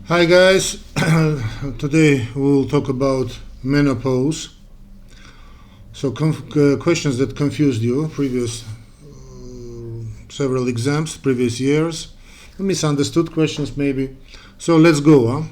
Hi guys, today we'll talk about menopause. So questions that confused you previous several exams, previous years, misunderstood questions maybe. So let's go.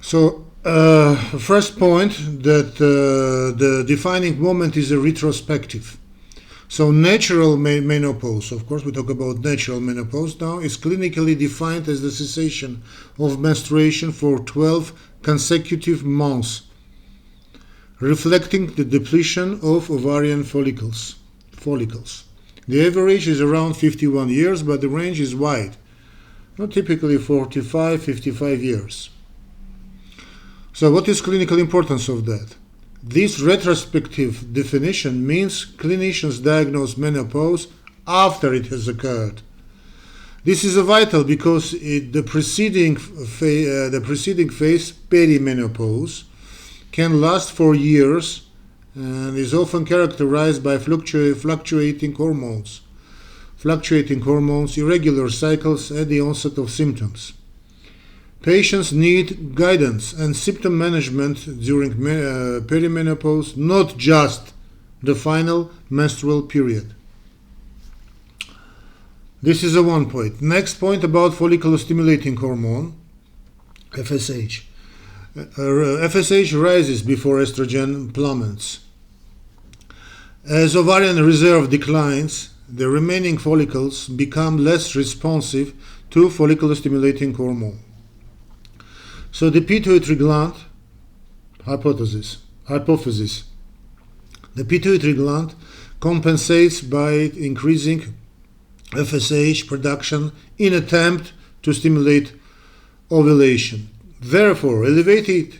So first point that the defining moment is a retrospective. So natural menopause, of course we talk about natural menopause now, is clinically defined as the cessation of menstruation for 12 consecutive months, reflecting the depletion of ovarian follicles. The average is around 51 years, but the range is wide, not typically 45, 55 years. So what is clinical importance of that? This retrospective definition means clinicians diagnose menopause after it has occurred. This is vital because the preceding phase, perimenopause, can last for years and is often characterized by fluctuating hormones, irregular cycles at the onset of symptoms. Patients need guidance and symptom management during perimenopause, not just the final menstrual period. This is one point. Next point about follicle-stimulating hormone, FSH. FSH rises before estrogen plummets. As ovarian reserve declines, the remaining follicles become less responsive to follicle-stimulating hormone. So the pituitary gland, hypothesis. The pituitary gland compensates by increasing FSH production in attempt to stimulate ovulation. Therefore, elevated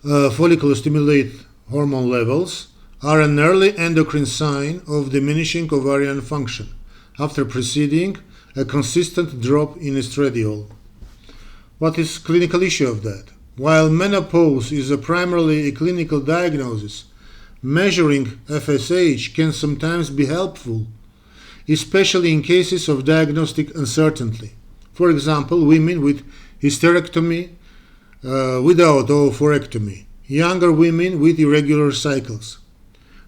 follicle-stimulate hormone levels are an early endocrine sign of diminishing ovarian function after preceding a consistent drop in estradiol. What is clinical issue of that? While menopause is primarily a clinical diagnosis, measuring FSH can sometimes be helpful, especially in cases of diagnostic uncertainty. For example, women with hysterectomy without oophorectomy, younger women with irregular cycles.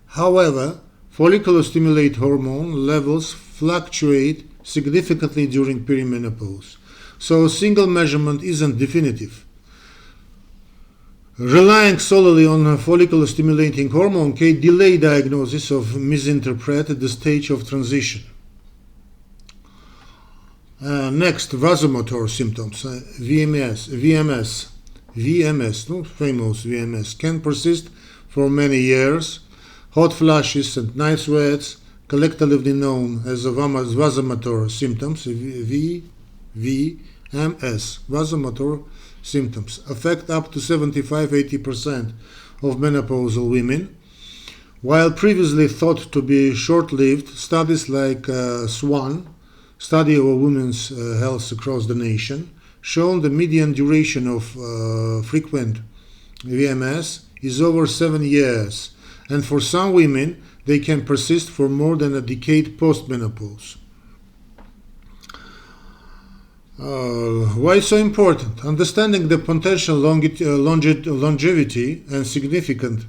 However, follicle-stimulate hormone levels fluctuate significantly during perimenopause. So a single measurement isn't definitive. Relying solely on follicle-stimulating hormone can delay diagnosis or misinterpret the stage of transition. Next, vasomotor symptoms, VMS, famous VMS, can persist for many years. Hot flashes and night sweats, collectively known as vasomotor symptoms, VMS, vasomotor symptoms, affect up to 75-80% of menopausal women. While previously thought to be short-lived, studies like SWAN, Study of Women's Health Across the Nation, shown the median duration of frequent VMS is over 7 years, and for some women they can persist for more than a decade post-menopause. Why so important? Understanding the potential longevity and significant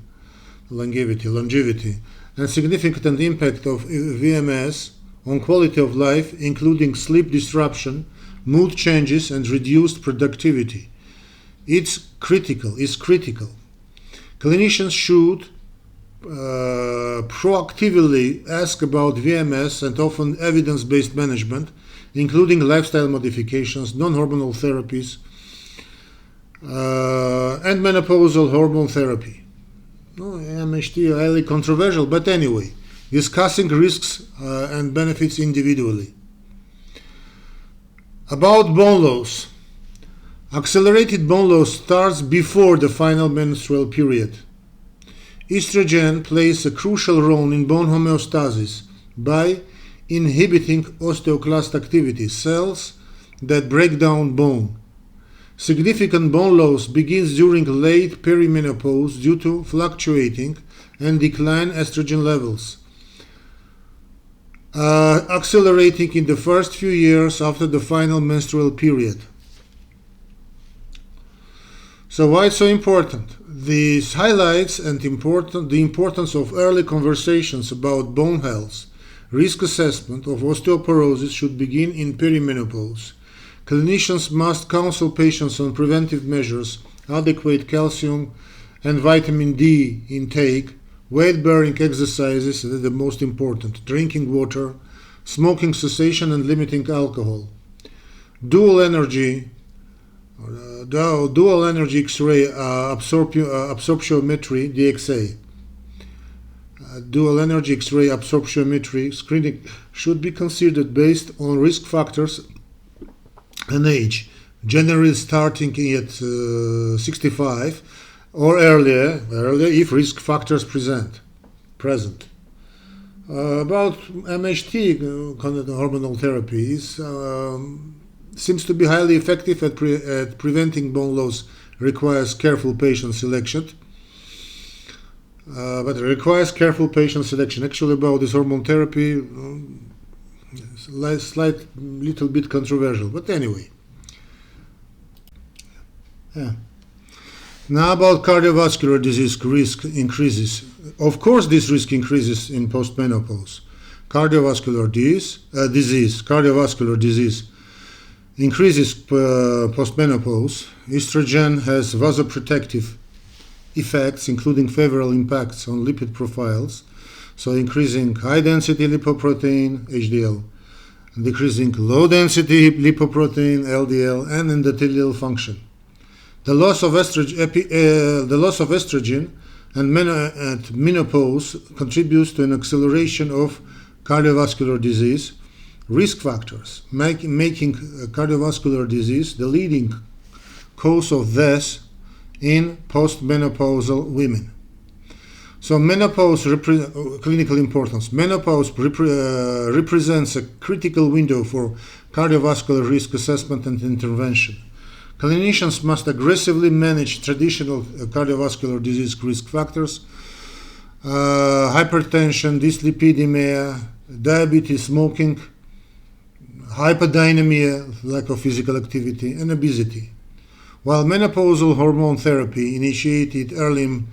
impact of VMS on quality of life, including sleep disruption, mood changes, and reduced productivity. It's critical. Clinicians should proactively ask about VMS and often evidence-based management, including lifestyle modifications, non-hormonal therapies, and menopausal hormone therapy. MHT highly controversial, but anyway, discussing risks and benefits individually. About bone loss. Accelerated bone loss starts before the final menstrual period. Estrogen plays a crucial role in bone homeostasis by inhibiting osteoclast activity, cells that break down bone. Significant bone loss begins during late perimenopause due to fluctuating and decline estrogen levels, accelerating in the first few years after the final menstrual period. So why it's so important? This highlights the importance of early conversations about bone health. Risk assessment of osteoporosis should begin in perimenopause. Clinicians must counsel patients on preventive measures, adequate calcium and vitamin D intake, weight-bearing exercises, the most important, drinking water, smoking cessation and limiting alcohol. Dual energy X-ray absorptiometry (DXA). Dual energy X-ray absorptiometry screening should be considered based on risk factors and age, generally starting at 65 or earlier if risk factors present. About MHT, hormonal therapies, seems to be highly effective at preventing bone loss. Requires careful patient selection. But it requires careful patient selection. Actually, about this hormone therapy, little bit controversial. But anyway. Yeah. Now about cardiovascular disease risk increases. Of course, this risk increases in postmenopause. Cardiovascular disease increases postmenopause. Estrogen has vasoprotective effects, including favorable impacts on lipid profiles, so increasing high-density lipoprotein (HDL), decreasing low-density lipoprotein (LDL), and endothelial function. The loss of estrogen and menopause contributes to an acceleration of cardiovascular disease. Risk factors making cardiovascular disease the leading cause of death in postmenopausal women. So menopause clinical importance. Menopause represents a critical window for cardiovascular risk assessment and intervention. Clinicians must aggressively manage traditional cardiovascular disease risk factors, hypertension, dyslipidemia, diabetes, smoking, hypodynamia, lack of physical activity, and obesity. While menopausal hormone therapy initiated early in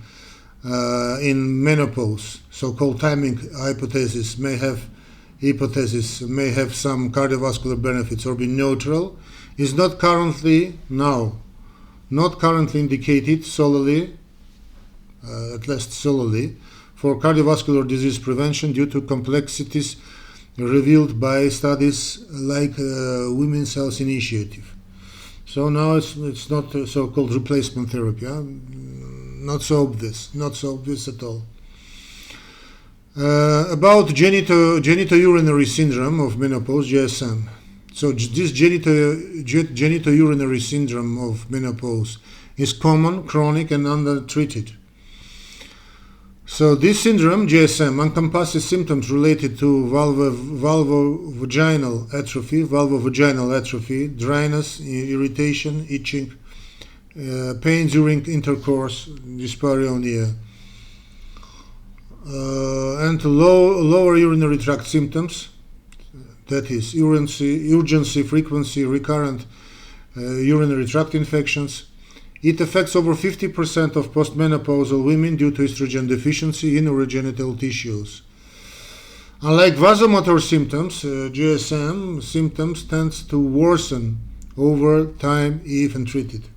menopause, so-called timing hypothesis, may have some cardiovascular benefits or be neutral, is not currently indicated solely, at least solely, for cardiovascular disease prevention due to complexities revealed by studies like Women's Health Initiative. So now it's not so-called replacement therapy. Not so obvious at all. About genitourinary syndrome of menopause, GSM. So this genitourinary syndrome of menopause is common, chronic, and undertreated. So this syndrome, GSM, encompasses symptoms related to vulvovaginal atrophy, dryness, irritation, itching, pain during intercourse, dyspareunia, and lower urinary tract symptoms, that is urgency, frequency, recurrent urinary tract infections. It affects over 50% of postmenopausal women due to estrogen deficiency in urogenital tissues. Unlike vasomotor symptoms, GSM symptoms tend to worsen over time if untreated.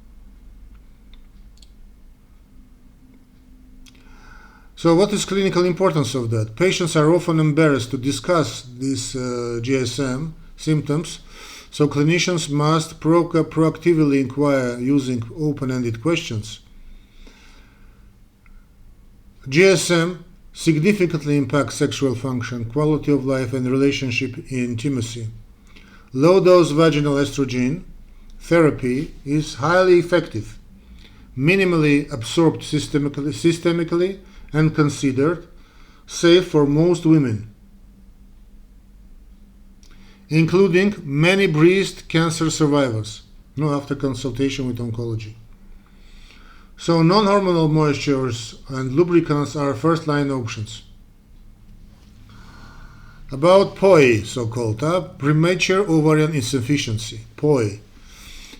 So what is clinical importance of that? Patients are often embarrassed to discuss these GSM symptoms, so clinicians must proactively inquire using open-ended questions. GSM significantly impacts sexual function, quality of life, and relationship intimacy. Low-dose vaginal estrogen therapy is highly effective, minimally absorbed systemically, and considered safe for most women, including many breast cancer survivors, after consultation with oncology. So non-hormonal moistures and lubricants are first-line options. About POI, so-called, premature ovarian insufficiency, POI,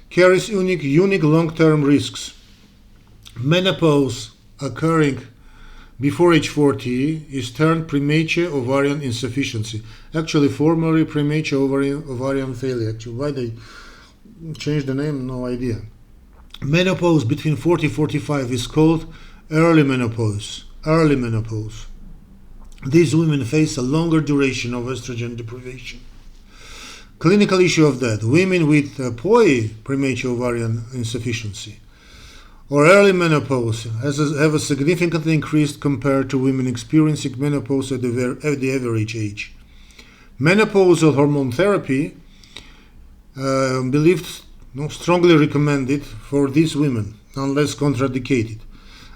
carries unique long-term risks. menopause occurring before age 40 is termed premature ovarian insufficiency. Actually, formerly premature ovarian failure. Actually, why they changed the name, no idea. Menopause between 40 and 45 is called early menopause. Early menopause. These women face a longer duration of estrogen deprivation. Clinical issue of that: women with POI, premature ovarian insufficiency, or early menopause have a significantly increased compared to women experiencing menopause at the average age. Menopausal hormone therapy believed strongly recommended for these women unless contraindicated,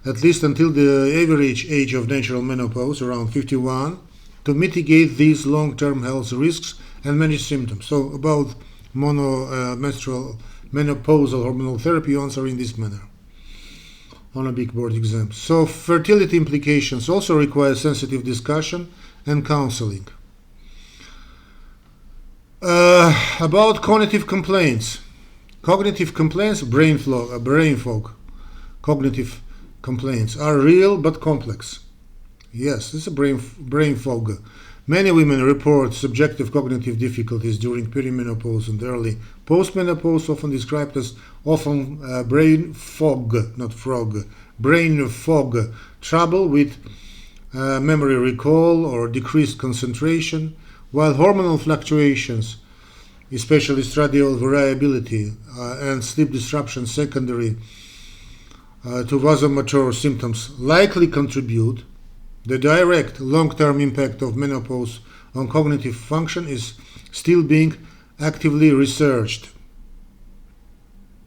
at least until the average age of natural menopause, around 51, to mitigate these long-term health risks and manage symptoms. So about menopausal hormonal therapy, you answer in this manner on a big board exam. So fertility implications also require sensitive discussion and counseling. About cognitive complaints. Cognitive complaints, brain fog, cognitive complaints are real but complex. Yes, it's a brain fog. Many women report subjective cognitive difficulties during perimenopause and early postmenopause, often described as brain fog, not frog, brain fog, trouble with memory recall or decreased concentration, while hormonal fluctuations, especially estradiol variability and sleep disruption secondary to vasomotor symptoms, likely contribute. The direct long-term impact of menopause on cognitive function is still being actively researched.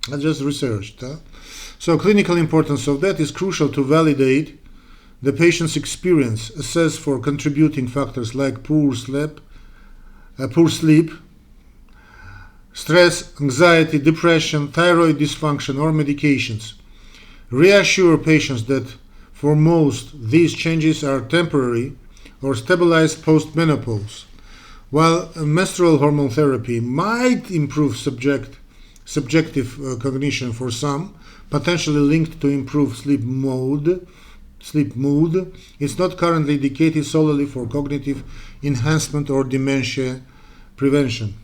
Not just researched. So clinical importance of that is crucial to validate the patient's experience, assess for contributing factors like poor sleep, stress, anxiety, depression, thyroid dysfunction, or medications. Reassure patients that for most, these changes are temporary or stabilize post-menopause. While menstrual hormone therapy might improve subjective cognition for some, potentially linked to improved sleep mood, it's not currently indicated solely for cognitive enhancement or dementia prevention.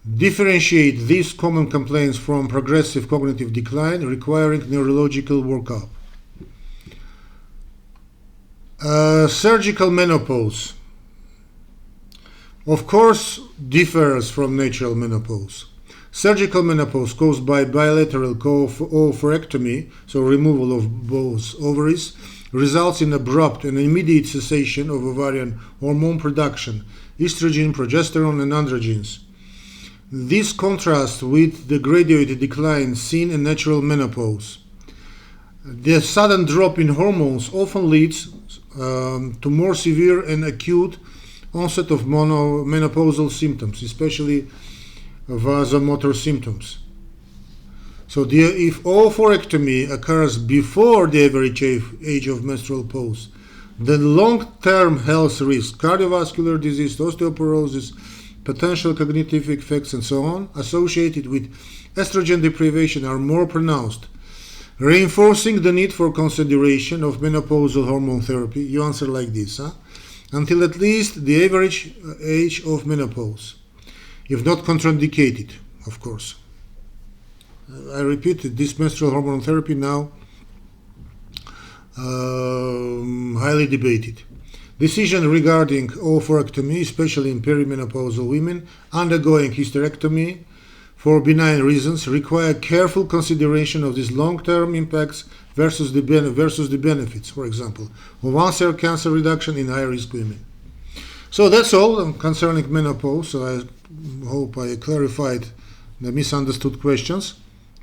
Differentiate these common complaints from progressive cognitive decline requiring neurological workup. Surgical menopause, of course, differs from natural menopause. Surgical menopause caused by bilateral oophorectomy, so removal of both ovaries, results in abrupt and immediate cessation of ovarian hormone production, estrogen, progesterone, and androgens. This contrasts with the graduated decline seen in natural menopause. The sudden drop in hormones often leads to more severe and acute onset of menopausal symptoms, especially vasomotor symptoms. So if oophorectomy occurs before the average age of menstrual pause, then long-term health risks, cardiovascular disease, osteoporosis, potential cognitive effects, and so on, associated with estrogen deprivation are more pronounced, reinforcing the need for consideration of menopausal hormone therapy. You answer like this, until at least the average age of menopause, if not contraindicated, of course. I repeat, this menstrual hormone therapy now highly debated. Decision regarding oophorectomy, especially in perimenopausal women undergoing hysterectomy for benign reasons, require careful consideration of these long-term impacts versus the benefits, for example, of one-cell cancer reduction in high-risk women. So that's all concerning menopause. So I hope I clarified the misunderstood questions.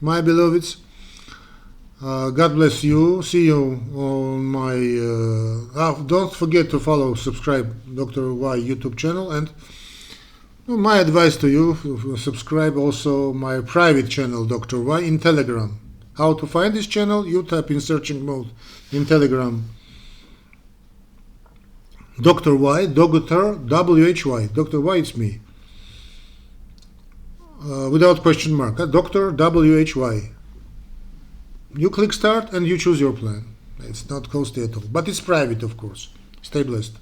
My beloveds, God bless you. See you on my... don't forget to subscribe Dr. Y YouTube channel, and my advice to you, subscribe also my private channel, Dr. Y, in Telegram. How to find this channel? You type in searching mode in Telegram. Dr. Y, Dr. W-H-Y. Dr. Y, it's me. Without question mark. Dr. W-H-Y. You click start and you choose your plan. It's not costly at all, but it's private, of course. Stay blessed.